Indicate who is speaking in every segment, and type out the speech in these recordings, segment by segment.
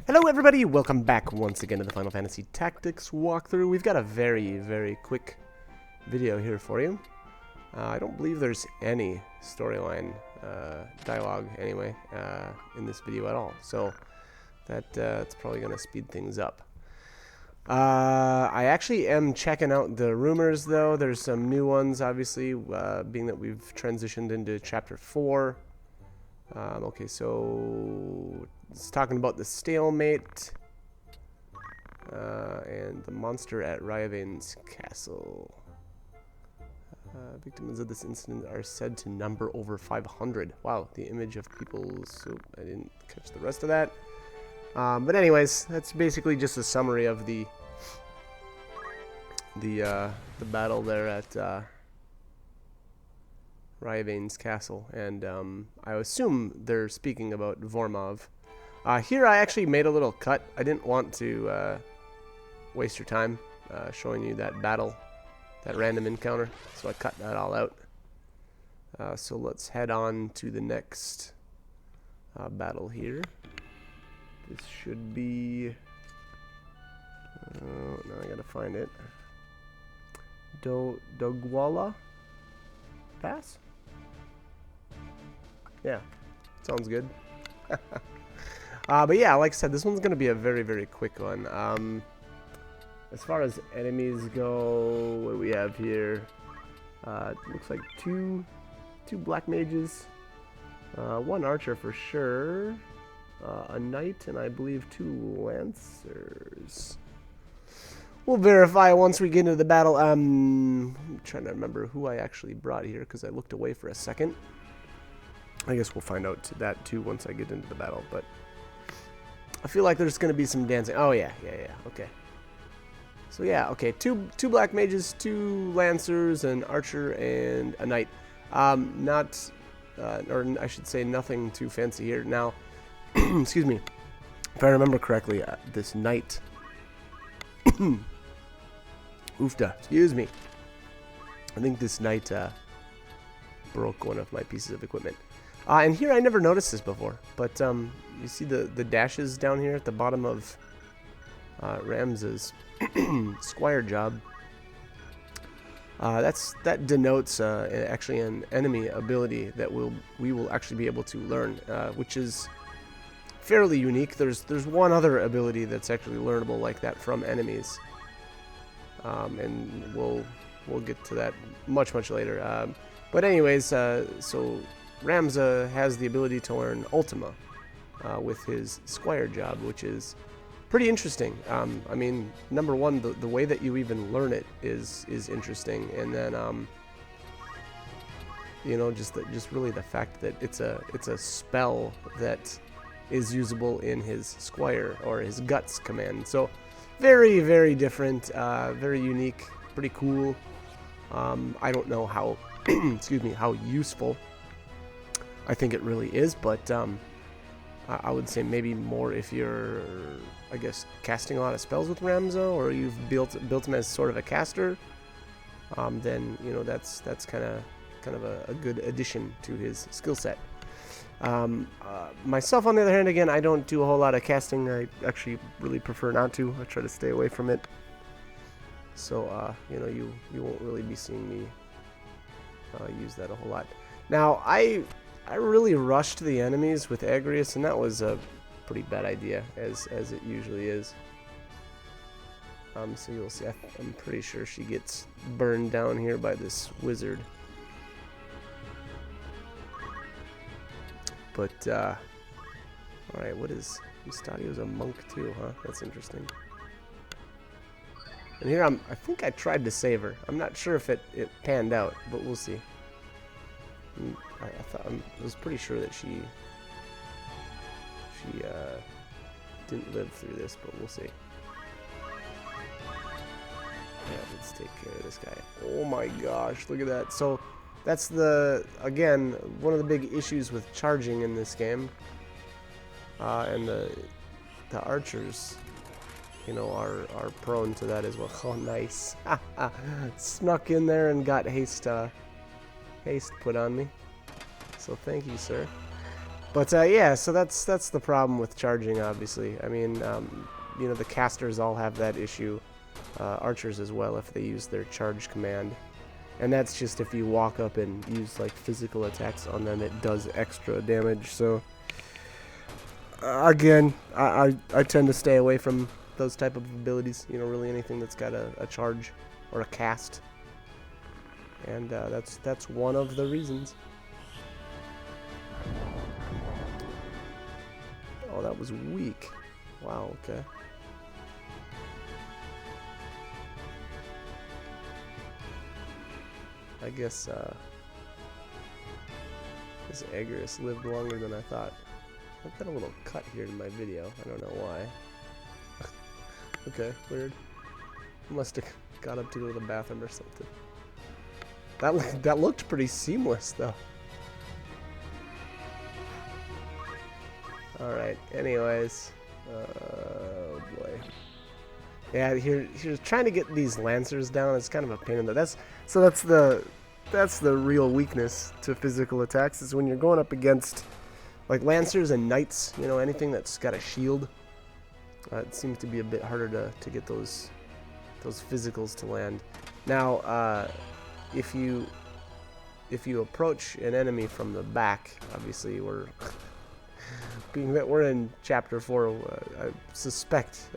Speaker 1: Hello everybody, welcome back once again to the Final Fantasy Tactics walkthrough. We've got a very quick video here for you. I don't believe there's any storyline dialogue anyway in this video at all, so that's probably going to speed things up. I actually am checking out the rumors though. There's some new ones obviously, being that we've transitioned into Chapter 4. Okay, so it's talking about the stalemate and the monster at Ryavane's castle. Victims of this incident are said to number over 500. Wow, the image of people. So I didn't catch the rest of that. But anyways, that's basically just a summary of the battle there at Ryavane's castle, and I assume they're speaking about Vormov. Here I actually made a little cut. I didn't want to waste your time showing you that battle, that random encounter, so I cut that all out. So let's head on to the next battle here. This should be... oh, now I gotta find it. Doguola Pass? Yeah, sounds good. But yeah, like I said, this one's going to be a very quick one. As far as enemies go, what do we have here? It looks like two black mages, one archer for sure, a knight, and I believe 2 lancers. We'll verify once we get into the battle. I'm trying to remember who I actually brought here because I looked away for a second. I guess we'll find out that too once I get into the battle, but I feel like there's going to be some dancing. Oh yeah, okay. So yeah, okay, two black mages, 2 lancers, an archer, and a knight. Or I should say nothing too fancy here. Now, excuse me, if I remember correctly, this knight... Oofda, excuse me. I think this knight broke one of my pieces of equipment. And here I never noticed this before, but you see the dashes down here at the bottom of Rams's squire job. That denotes actually an enemy ability that we will actually be able to learn, which is fairly unique. There's one other ability that's actually learnable like that from enemies, and we'll get to that much later. But anyways, so Ramza has the ability to learn Ultima with his squire job, which is pretty interesting. I mean, number one, the way that you even learn it is interesting, and then you know, just really the fact that it's a spell that is usable in his squire or his guts command. So very different, very unique, pretty cool. I don't know how excuse me, how useful I think it really is, but I would say maybe more if you're, I guess, casting a lot of spells with Ramza, or you've built him as sort of a caster, then you know that's kind of a good addition to his skill set. Myself, on the other hand, again, I don't do a whole lot of casting. I actually really prefer not to. I try to stay away from it. So, you know, you won't really be seeing me use that a whole lot. Now, I really rushed the enemies with Agrius, and that was a pretty bad idea, as it usually is. So you'll see, I'm pretty sure she gets burned down here by this wizard. But, alright, what is... Mustadio's a monk too, huh? That's interesting. And here I think I tried to save her. I'm not sure if it panned out, but we'll see. I was pretty sure that she didn't live through this, but we'll see. Yeah, let's take care of this guy. Oh my gosh, look at that. So... that's again, one of the big issues with charging in this game. And the archers, you know, are prone to that as well. Oh, nice. Snuck in there and got haste put on me. So thank you, sir. But yeah, so that's the problem with charging. Obviously, I mean, you know, the casters all have that issue. Archers as well if they use their charge command, and that's just if you walk up and use like physical attacks on them, it does extra damage. So again, I tend to stay away from those type of abilities. You know, really anything that's got a charge or a cast, and that's one of the reasons. Oh, that was weak. Wow. Okay. I guess this Agarus lived longer than I thought. I've got a little cut here in my video. I don't know why. Okay, weird. Must have got up to go to the bathroom or something. That looked pretty seamless though. All right. Anyways, oh boy. Yeah, here's trying to get these lancers down. It's kind of a pain in the. That's the real weakness to physical attacks is when you're going up against like lancers and knights. You know, anything that's got a shield. It seems to be a bit harder to get those physicals to land. Now, if you approach an enemy from the back, obviously we're being that we're in chapter 4, I suspect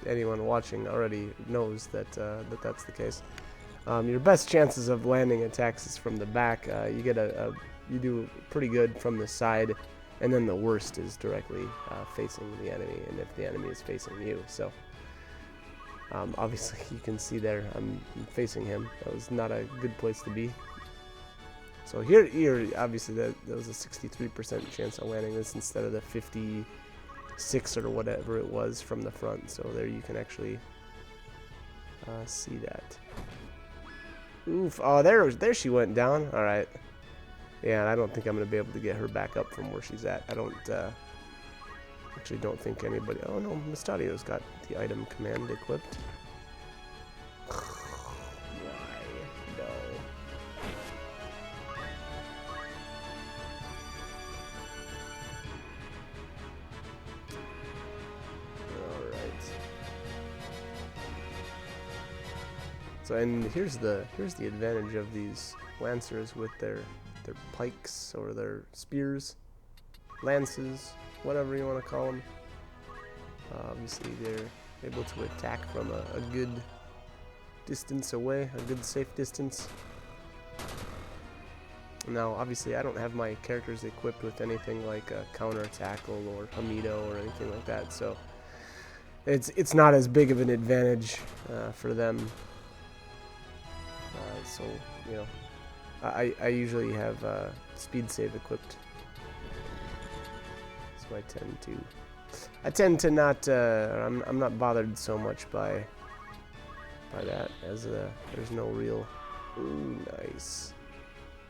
Speaker 1: anyone watching already knows that that's the case. Your best chances of landing attacks is from the back. You do pretty good from the side, and then the worst is directly facing the enemy, and if the enemy is facing you. So obviously you can see there I'm facing him. That was not a good place to be. So here obviously that was a 63% chance of landing this instead of the 56 or whatever it was from the front. So there you can actually see that. Oof! Oh, there she went down. All right. Yeah, and I don't think I'm gonna be able to get her back up from where she's at. I don't actually don't think anybody. Oh no, Mustadio's got the item command equipped. So, and here's the advantage of these lancers with their pikes or their spears, lances, whatever you want to call them. Obviously, they're able to attack from a good distance away, a good safe distance. Now, obviously, I don't have my characters equipped with anything like a counter tackle or Hamido or anything like that, so it's not as big of an advantage for them. So, you know, I usually have speed save equipped, so I tend to not I'm not bothered so much by that, as there's no real. Ooh, nice.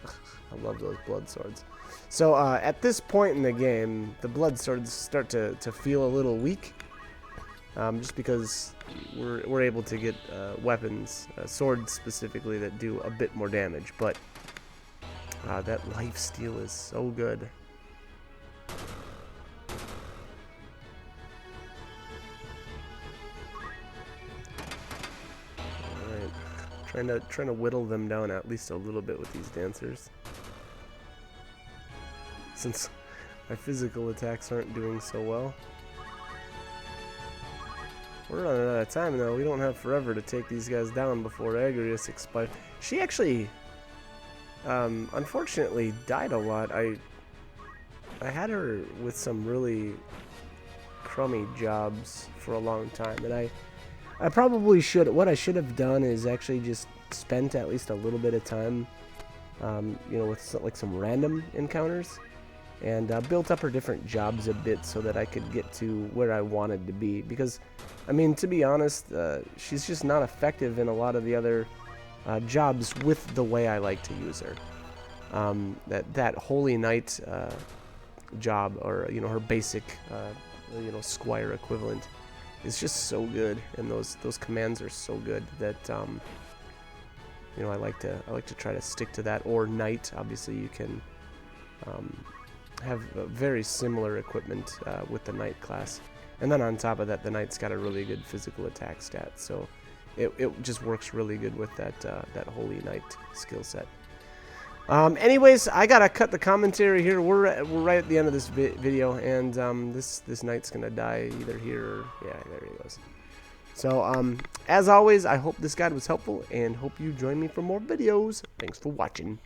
Speaker 1: I love those blood swords. So at this point in the game, the blood swords start to feel a little weak. Just because we're able to get weapons, swords specifically, that do a bit more damage, but that lifesteal is so good. Alright, trying to whittle them down at least a little bit with these dancers, since my physical attacks aren't doing so well. We're running out of time though. We don't have forever to take these guys down before Agarus expires. She actually, unfortunately, died a lot. I had her with some really crummy jobs for a long time, and I probably should. What I should have done is actually just spent at least a little bit of time, you know, with like some random encounters, and built up her different jobs a bit so that I could get to where I wanted to be. Because, I mean, to be honest, she's just not effective in a lot of the other jobs with the way I like to use her. That Holy Knight job, or you know, her basic you know, Squire equivalent, is just so good, and those commands are so good that you know, I like to try to stick to that. Or Knight, obviously you can have very similar equipment with the knight class. And then on top of that, the knight's got a really good physical attack stat, so it just works really good with that that holy knight skill set. Anyways, I gotta cut the commentary here. We're right at the end of this video, and this knight's gonna die either here or yeah, there he goes. So as always, I hope this guide was helpful, and hope you join me for more videos. Thanks for watching.